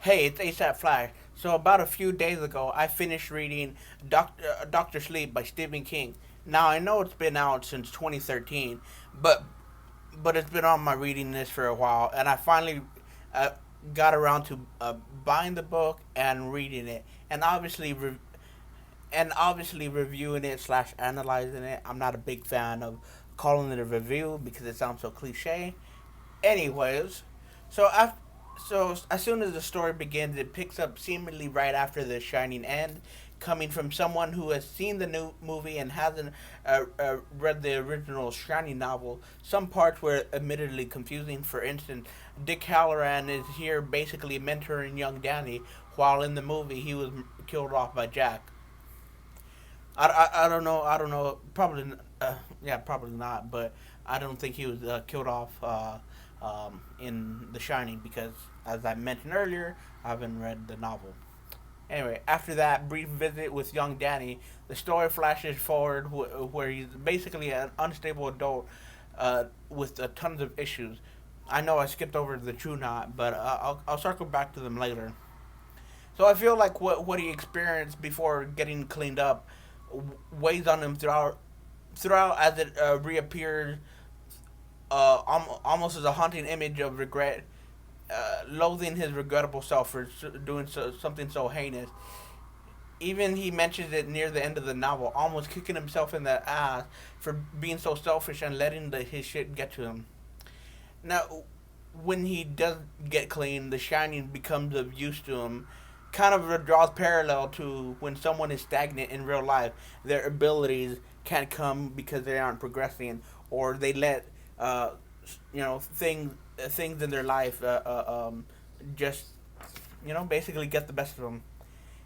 Hey, it's ASAP Flash. So about a few days ago, I finished reading Doctor Sleep by Stephen King. Now I know it's been out since 2013, but it's been on my reading list for a while, and I finally uh, got around to buying the book and reading it, and obviously reviewing it slash analyzing it. I'm not a big fan of calling it a review because it sounds so cliche. Anyways, so after, so as soon as the story begins, it picks up seemingly right after the shining end, coming from someone who has seen the new movie and hasn't read the original Shining novel. Some parts were admittedly confusing. For instance, Dick Halloran is here basically mentoring young Danny, while in the movie he was killed off by Jack. I don't know. I don't know. Probably, yeah, probably not. But I don't think he was killed off in The Shining because, as I mentioned earlier, I haven't read the novel. Anyway, after that brief visit with young Danny, the story flashes forward where he's basically an unstable adult with tons of issues. I know I skipped over the True Knot, but I'll circle back to them later. So I feel like what he experienced before getting cleaned up weighs on him throughout as it reappears almost as a haunting image of regret, loathing his regrettable self for doing something so heinous. Even he mentions it near the end of the novel, almost kicking himself in the ass for being so selfish and letting his shit get to him. Now, when he does get clean, the shining becomes of use to him. Kind of draws parallel to when someone is stagnant in real life. Their abilities can't come because they aren't progressing, or they let uh, things in their life just basically get the best of them.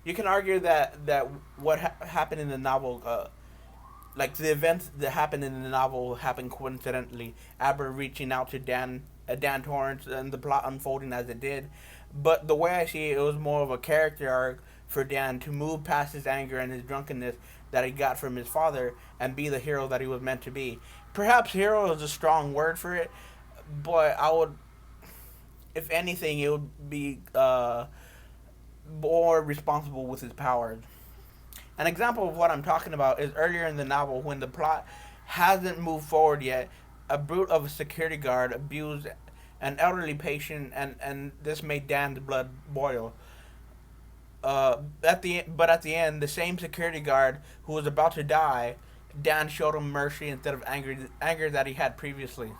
You can argue that what happened in the novel, like the events that happened in the novel, happened coincidentally. Aber reaching out to Dan Torrance, and the plot unfolding as it did. But the way I see it, it was more of a character arc for Dan to move past his anger and his drunkenness that he got from his father and be the hero that he was meant to be. Perhaps hero is a strong word for it, but I would, if anything, it would be more responsible with his powers. An example of what I'm talking about is earlier in the novel when the plot hasn't moved forward yet. A brute of a security guard abused an elderly patient, and this made Dan's blood boil. At the end, the same security guard who was about to die, Dan showed him mercy instead of anger that he had previously.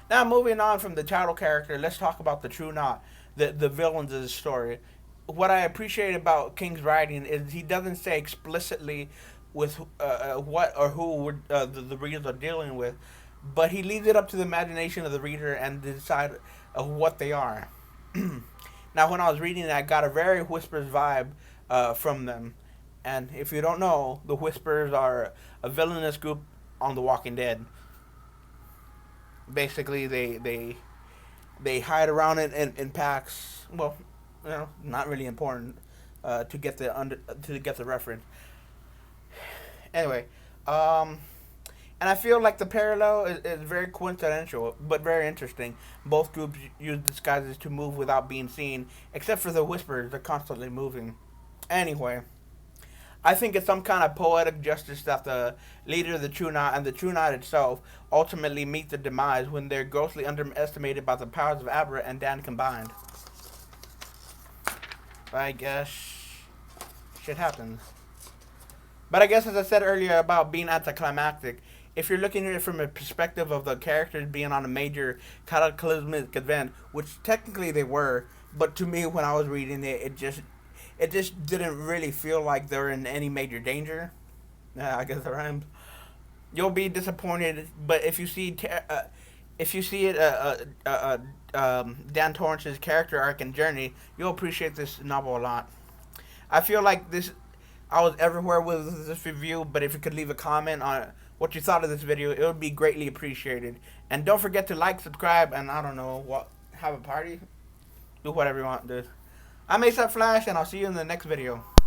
Now, moving on from the title character, let's talk about the True Knot, the villains of the story. What I appreciate about King's writing is he doesn't say explicitly with what or who the readers are dealing with, but he leaves it up to the imagination of the reader and to decide of what they are. Now, when I was reading it, I got a very Whispers vibe from them. And if you don't know, the Whispers are a villainous group on The Walking Dead. Basically, they hide around in packs. Well, not really important to get the reference. Anyway, um, and I feel like the parallel is very coincidental, but very interesting. Both groups use disguises to move without being seen, except for the Whispers, they're constantly moving. Anyway, I think it's some kind of poetic justice that the leader of the True Knot and the True Knot itself ultimately meet their demise when they're grossly underestimated by the powers of Abra and Dan combined. I guess shit happens. But I guess, as I said earlier about being anticlimactic, if you're looking at it from a perspective of the characters being on a major cataclysmic event, which technically they were, but to me when I was reading it, it just didn't really feel like they were in any major danger. I guess that rhymes. You'll be disappointed, but if you see it, Dan Torrance's character arc and journey, you'll appreciate this novel a lot. I feel like this. I was everywhere with this review, but if you could leave a comment on what you thought of this video, it would be greatly appreciated. And don't forget to like, subscribe, and I don't know what, have a party, do whatever you want, dude. I'm ASAP Flash, and I'll see you in the next video.